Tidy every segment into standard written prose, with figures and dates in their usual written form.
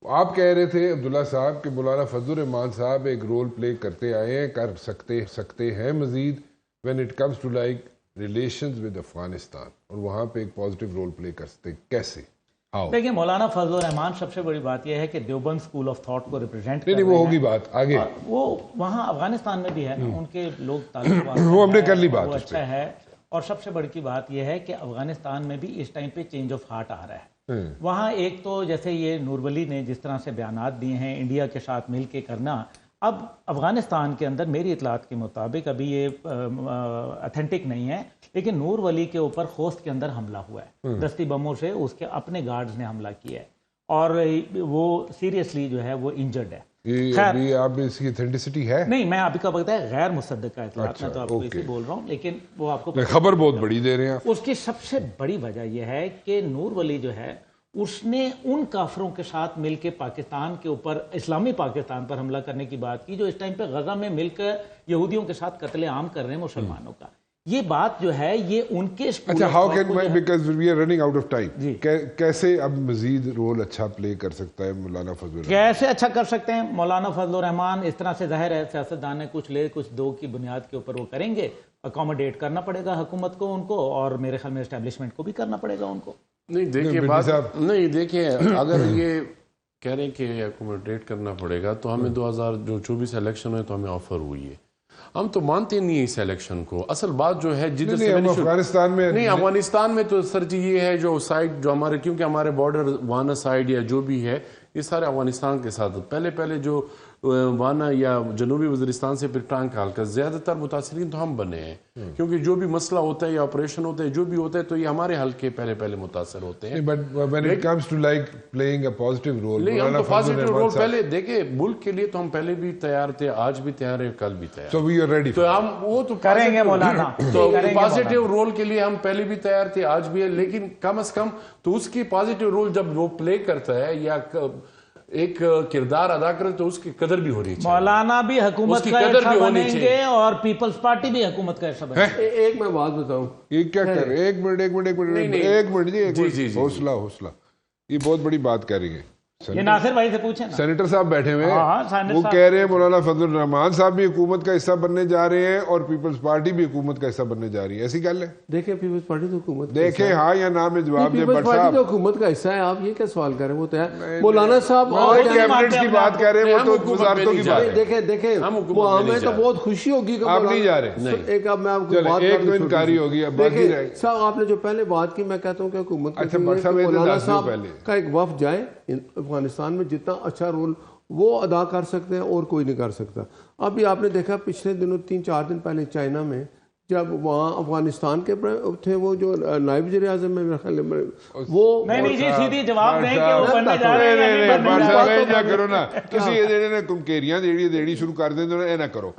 آپ کہہ رہے تھے عبداللہ صاحب کہ مولانا فضل الرحمان صاحب ایک رول پلے کرتے آئے ہیں، کر سکتے ہیں مزید when it comes to like relations with Afghanistan, اور وہاں پہ ایک پازیٹیو رول پلے کر سکتے، کیسے؟ دیکھیں مولانا فضل الرحمان سب سے بڑی بات یہ ہے کہ دیوبند اسکول آف تھاٹ کو ریپرزینٹ نہیں وہ ہوگی بات آگے، وہ وہاں افغانستان میں بھی ہے نا، ان کے لوگ تعلقات وہ ہم نے کر لی بات، وہ اچھا ہے، اور سب سے بڑی کی بات یہ ہے کہ افغانستان میں بھی اس ٹائم پہ چینج آف ہارٹ آ رہا ہے۔ وہاں ایک تو جیسے یہ نور ولی نے جس طرح سے بیانات دیے ہیں انڈیا کے ساتھ مل کے کرنا، اب افغانستان کے اندر میری اطلاعات کے مطابق ابھی یہ اتھینٹک نہیں ہے لیکن نور ولی کے اوپر خوست کے اندر حملہ ہوا ہے، دستی بموں سے اس کے اپنے گارڈز نے حملہ کیا ہے اور وہ سیریسلی جو ہے وہ انجرڈ ہے۔ خیر آپ اس کی اتھینٹسٹی ہے نہیں، میں آپ کا بتایا غیر مصدقہ اطلاعات، میں تو آپ کو اسی بول رہا ہوں، لیکن وہ آپ کو خبر بہت بڑی دے رہے ہیں۔ اس کی سب سے بڑی وجہ یہ ہے کہ نور ولی جو ہے اس نے ان کافروں کے ساتھ مل کے پاکستان کے اوپر، اسلامی پاکستان پر حملہ کرنے کی بات کی جو اس ٹائم پہ غزہ میں مل کر یہودیوں کے ساتھ قتل عام کر رہے ہیں مسلمانوں کا۔ یہ بات جو ہے یہ ان کے اچھا، how can because we are running out of time, کیسے اب مزید رول اچھا پلے کر سکتا ہے مولانا فضل الرحمان؟ کیسے اچھا کر سکتے ہیں مولانا فضل الرحمان؟ اس طرح سے ظاہر ہے سیاستدان نے کچھ لے کچھ دو کی بنیاد کے اوپر وہ کریں گے، اکوموڈیٹ کرنا پڑے گا حکومت کو ان کو، اور میرے خیال میں اسٹیبلشمنٹ کو بھی کرنا پڑے گا ان کو۔ نہیں دیکھیں اگر یہ کہہ رہے ہیں کہ اکوموڈیٹ کرنا پڑے گا تو ہمیں 2024 الیکشن ہے تو ہمیں آفر ہوئی ہے، ہم تو مانتے نہیں اس الیکشن کو۔ اصل بات جو ہے افغانستان میں تو سر جی یہ ہے جو سائڈ جو ہمارے، کیونکہ ہمارے بارڈر وانا سائڈ یا جو بھی ہے یہ سارے افغانستان کے ساتھ، پہلے جو وانا یا جنوبی وزیرستان سے پھر ٹانگ کا حلقہ، زیادہ تر متاثرین تو ہم بنے ہیں، کیونکہ جو بھی مسئلہ ہوتا ہے یا آپریشن ہوتا ہے جو بھی ہوتا ہے تو یہ ہمارے حلقے پہلے متاثر ہوتے ہیں۔ But when it comes to like playing a positive role، ہم تو پازیٹیو رول پہلے دیکھیں، ملک کے لیے تو ہم پہلے بھی تیار تھے، آج بھی تیار ہیں، کل بھی تیار، so we are ready، تو ہم وہ تو کریں گے مولانا، تو پازیٹیو رول کے لیے ہم پہلے بھی تیار تھے، آج بھی ہے، لیکن کم از کم تو اس کی پازیٹیو رول جب وہ پلے کرتا ہے یا ایک کردار ادا کرے تو اس کی قدر بھی ہونی چاہیے۔ مولانا بھی حکومت کا حصہ بنیں گے اور پیپلز پارٹی بھی حکومت کا حصہ بنے گی۔ ایک میں بات بتاؤں، یہ کیا کر رہے ہیں؟ ایک منٹ جی، حوصلہ، یہ بہت بڑی بات کہہ رہی ہے۔ یہ ناصر بھائی سے پوچھیں نا، سینیٹر صاحب بیٹھے ہوئے ہیں، وہ کہہ رہے ہیں مولانا فضل الرحمان صاحب بھی حکومت کا حصہ بننے جا رہے ہیں اور پیپلز پارٹی بھی حکومت کا حصہ بننے جا رہی ہے، ایسی گل ہے؟ دیکھیں پیپلز پارٹی تو حکومت، دیکھیں ہاں یا نہ میں جواب دیں۔ پیپلز پارٹی تو حکومت کا حصہ ہے، آپ یہ کیا سوال کر رہے ہیں؟ وہ تو ہے مولانا صاحب کیبنٹ کی بات کہہ رہے ہیں، وہ تو وزارتوں کی بات ہے۔ دیکھیں ہمیں تو بہت خوشی ہوگی کہ آپ نہیں جا رہے، ایک اب میں آپ کو بات ایک تو انکاری ہوگی، اب باقی رہے صاحب آپ نے جو پہلے بات کی، میں کہتا ہوں کہ حکومت مولانا صاحب کا ایک وفد جائے افغانستان میں، جتنا اچھا رول وہ ادا کر سکتے ہیں اور کوئی نہیں کر سکتا۔ ابھی آپ نے دیکھا پچھلے دنوں 3-4 دن پہلے چائنا میں جب وہاں افغانستان کے تھے وہ جو نائب وزیر اعظم میں میرے خیال میں وہ نہیں جی سیدھی جواب دیں کہ وہ بننے جا رہے ہیں، نہ کرو نا کسی نے کمکیریاں دیڑی شروع کر دیں تو نہ کرو،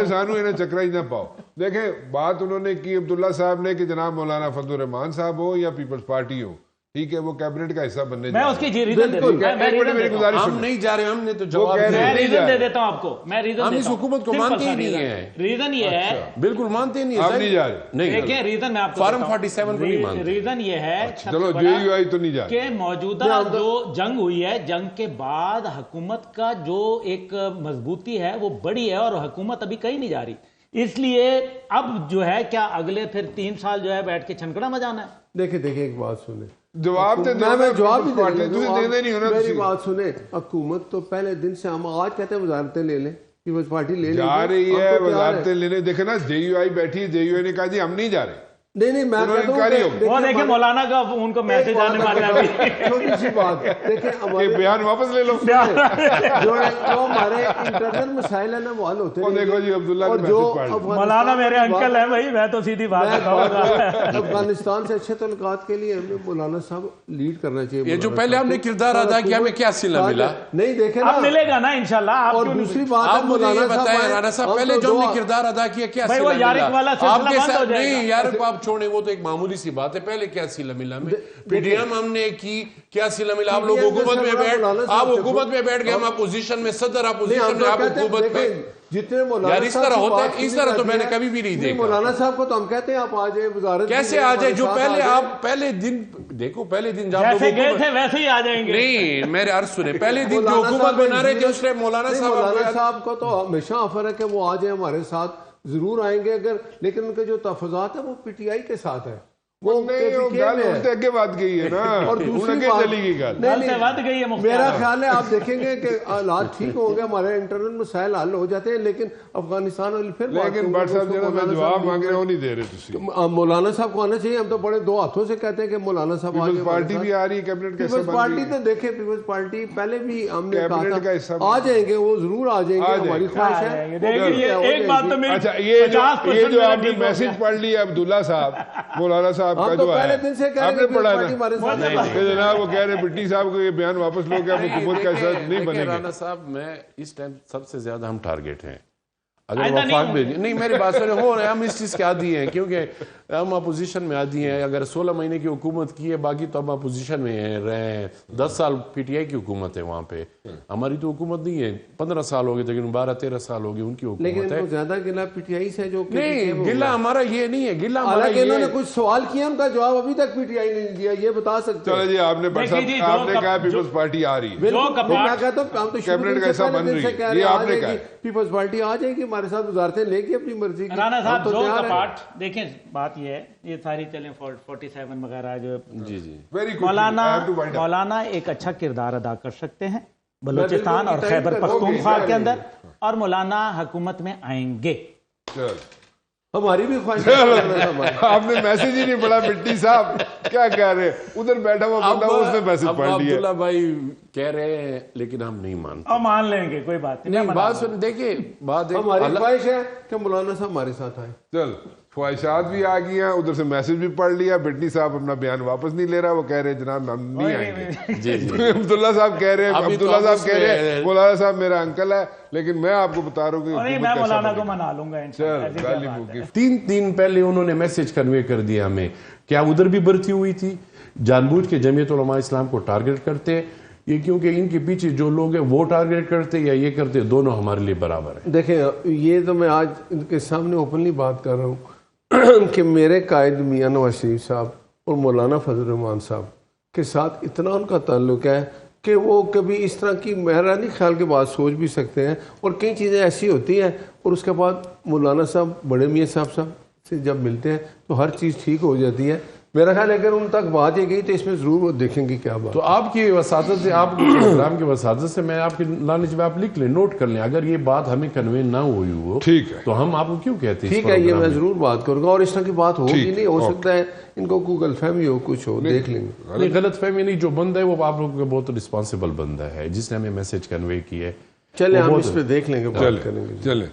سانو انہیں چکرا ہی نہ پاؤ۔ دیکھیں بات انہوں نے کی عبداللہ صاحب نے کہ جناب مولانا فضل الرحمان صاحب ہو یا پیپلز پارٹی ہو، ٹھیک ہے، وہ کیبنٹ کا حصہ بننے میں اس کی ریزن دے دوں، ہم نہیں جا رہے، ہم نے تو جواب میں ریزن دے دیتا ہوں آپ کو، میں ریزن ہم اس حکومت کو مانتے ہی نہیں ہیں، ریزن یہ ہے بالکل مانتے نہیں ہیں، آپ نہیں جا رہے۔ دیکھیں ریزن میں آپ کو فارم 47 کو نہیں مانتے، ریزن یہ ہے چلو JUI تو نہیں جا رہے کہ موجودہ جو جنگ ہوئی ہے، جنگ کے بعد حکومت کا جو ایک مضبوطی ہے وہ بڑی ہے اور حکومت ابھی کہیں نہیں جا رہی، اس لیے اب جو ہے کیا اگلے پھر 3 سال جو ہے بیٹھ کے چھنکڑا مجانا ہے؟ دیکھیں ایک بات سنیں، جواب دے میں جواب بھی میری بات سنیں، حکومت تو پہلے دن سے ہم آج کہتے ہیں وزارتیں لے لیں، پیپلز پارٹی لے لیں، جا رہی ہے وزارتیں لینے۔ دیکھیں نا JUI بیٹھی، JUI نے کہا جی ہم نہیں جا رہے، نہیں میں کہتا ہوں وہ دیکھیں مولانا کا ان کو میسج آنے والا ہے، چھوٹی سی بات دیکھیں یہ بیان واپس لے لو، جو ہمارے انٹرنل مسائل ہیں نا وہ حل ہوتے ہیں۔ دیکھو جی عبداللہ مولانا میرے انکل ہیں بھائی، میں تو سیدھی بات کہوں گا، افغانستان سے اچھے تعلقات کے لیے ہمیں مولانا صاحب لیڈ کرنا چاہیے۔ یہ جو پہلے ہم نے کردار ادا کیا ہمیں کیا صلہ ملا؟ نہیں دیکھیں نا، اب ملے گا نا انشاءاللہ۔ اور دوسری بات ہے مولانا صاحب پہلے جو ہم نے کردار ادا کیا کیا صلہ ملا؟ آپ کے ساتھ نہیں یار، آپ چھوڑیں، وہ تو ایک معمولی سی بات ہے، پہلے کیا صلہ ملا ہمیں؟ PDM ہم نے کی، کیا صلہ ملا؟ آپ لوگ حکومت میں بیٹھ، آپ حکومت میں بیٹھ گئے، ہم اپوزیشن میں، صدر اپوزیشن میں، آپ حکومت میں، جتنے یار مولانا اس طرح ہوتا ہے، صاحب اس طرح تو میں نے کبھی بھی نہیں دیکھا۔ مولانا صاحب کو تو ہم کہتے ہیں آپ آ جائیں وزارت، کیسے آ جائے؟ جو پہلے آپ پہلے دن دیکھو، پہلے دن جب جیسے گئے تھے ویسے ہی آ جائیں گے۔ نہیں میرے عرض سنیں، پہلے دن جو حکومت بنا رہے تھے اس نے مولانا صاحب کو تو ہمیشہ آفر ہے کہ وہ آ جائیں ہمارے ساتھ، ضرور آئیں گے اگر، لیکن ان کے جو تحفظات ہیں وہ پی ٹی آئی کے ساتھ ہے، وہ اگے بات گئی ہے نا، اور دوسری بات چلی گئی گل ود گئی ہے۔ میرا خیال ہے آپ دیکھیں گے کہ حالات ٹھیک ہوں گے، ہمارے انٹرنل مسائل حل ہو جاتے ہیں، لیکن افغانستان والی پھر لیکن بٹ صاحب جنہوں میں جواب مانگ رہے ہوں نہیں دے رہے تسی۔ مولانا صاحب کو آنا چاہیے، ہم تو بڑے دو ہاتھوں سے کہتے ہیں کہ مولانا صاحب آ پیپلز پارٹی بھی آ رہی ہے، کیبنٹ کا حصہ پیپلز بن پارٹی رہی ہے۔ تو دیکھیں پیپلز پارٹی پہلے بھی ہم نے کیبنٹ کا کہا حصہ تھا آ جائیں گے، وہ ضرور آ جائیں گے، آ جائیں ہماری گے۔ خواہش ہے۔ دیکھیے ایک بات تو میری اچھا یہ جو آپ نے میسج پڑھ لیا عبداللہ صاحب مولانا صاحب کا جو ہے آپ نے پڑھا نا کہ جناب وہ کہہ رہے بٹی صاحب کو یہ بیان واپس لو کہ اب حکومت کا حصہ نہیں بنے گا۔ رانا صاحب میں اس ٹائم سب سے زیادہ ہم ٹارگیٹ ہیں، اگر وفاق بھی نہیں، میری بات سنیں، ہو رہے ہیں ہم اس چیز کے عادی ہیں، کیونکہ ہم اپوزیشن میں عادی ہیں۔ اگر 16 مہینے کی حکومت کی ہے، باقی تو ہم اپوزیشن میں رہے ہیں، 10 سال پی ٹی آئی کی حکومت ہے وہاں پہ، ہماری تو حکومت نہیں ہے، 15 سال ہو گئے، لیکن 12-13 سال ہو گئے ان کی لیکن حکومت ہے۔ ان کو زیادہ گلہ پی ٹی آئی سے جو نہیں گلہ ہمارا یہ نہیں ہے، گلہ ہمارا حالانکہ انہوں نے یہ کچھ سوال کیا، ان کا جواب ابھی تک پی ٹی آئی نے دیا، یہ بتا سکتے چلو جی آپ نے آپ نے کہا پیپلز پارٹی آ رہی ہے، میں کہتا ہوں ہم تو کیبنٹ کا حصہ بن رہی ہے، یہ آپ نے کہا پیپلز پارٹی آ جائے گی ہمارے ساتھ، وزارتیں لے گی اپنی مرضی کی۔ رانا صاحب جو کپاٹ دیکھیں، بات یہ ہے یہ ساری چلیں 47 وغیرہ جو جی جی مولانا ایک اچھا کردار ادا کر سکتے ہیں بلوچستان اور خیبر پختونخوا کے اندر، اور مولانا حکومت میں آئیں گے۔ ہماری بھی خواہش ہے۔ آپ نے میسج ہی نہیں پڑھا بٹی صاحب، کیا کہہ رہے ادھر بیٹھا ہوا بندہ اس نے میسج پڑھ لیا۔ عبداللہ بھائی کہہ رہے ہیں لیکن ہم نہیں مانتے، اور مان لیں گے، کوئی بات نہیں۔ بات سن دیکھیں، بات ہماری خواہش ہے کہ مولانا صاحب ہمارے ساتھ آئیں۔ چل خواہشات بھی آ گئی ہیں، ادھر سے میسج بھی پڑھ لیا، بٹی صاحب اپنا بیان واپس نہیں لے رہا، وہ کہہ رہے جناب ہم نہیں آئیں گے۔ جی جی عبداللہ صاحب کہہ رہے ہیں، عبداللہ صاحب کہہ رہے ہیں مولانا صاحب میرا انکل ہے، لیکن میں آپ کو بتا رہا ہوں کہ میں مولانا کو منا لوں گا انشاءاللہ۔ 3 دن پہلے انہوں نے میسج کنوے کر دیا ہمیں، کیا ادھر بھی بھرتی ہوئی تھی؟ جان بوجھ کے جمعیت علماء اسلام کو ٹارگٹ کرتے یہ، کیونکہ ان کے پیچھے جو لوگ ہیں وہ ٹارگٹ کرتے یا یہ کرتے، دونوں ہمارے لیے برابر ہیں۔ دیکھیں یہ تو میں آج ان کے سامنے اوپنلی بات کر رہا ہوں کہ میرے قائد میاں نواز شریف صاحب اور مولانا فضل الرحمان صاحب کے ساتھ اتنا ان کا تعلق ہے کہ وہ کبھی اس طرح کی میرا نہیں خیال کے بات سوچ بھی سکتے ہیں، اور کئی چیزیں ایسی ہوتی ہیں، اور اس کے بعد مولانا صاحب بڑے میاں صاحب سے جب ملتے ہیں تو ہر چیز ٹھیک ہو جاتی ہے۔ میرا خیال ہے اگر ان تک بات یہ گئی تو اس میں ضرور وہ دیکھیں گے کیا بات۔ تو آپ کی وساطت سے، آپ کے پروگرام کی وساطت سے میں آپ کے لانچ میں آپ لکھ لیں، نوٹ کر لیں، اگر یہ بات ہمیں کنوے نہ ہوئی ہو ٹھیک ہے تو ہم آپ کو کیوں کہتے ہیں؟ ٹھیک ہے، یہ میں ضرور بات کروں گا، اور اس طرح کی بات ہوگی نہیں، ہو سکتا ہے ان کو کوئی غلط فہمی ہو، کچھ ہو، دیکھ لیں گے۔ نہیں غلط فہمی نہیں، جو بندہ ہے وہ آپ لوگوں کا بہت رسپانسیبل بندہ ہے جس نے ہمیں میسج کنوے کی ہے۔ چلیں ہم اس پہ دیکھ لیں گے، بات کریں گے۔ چلیں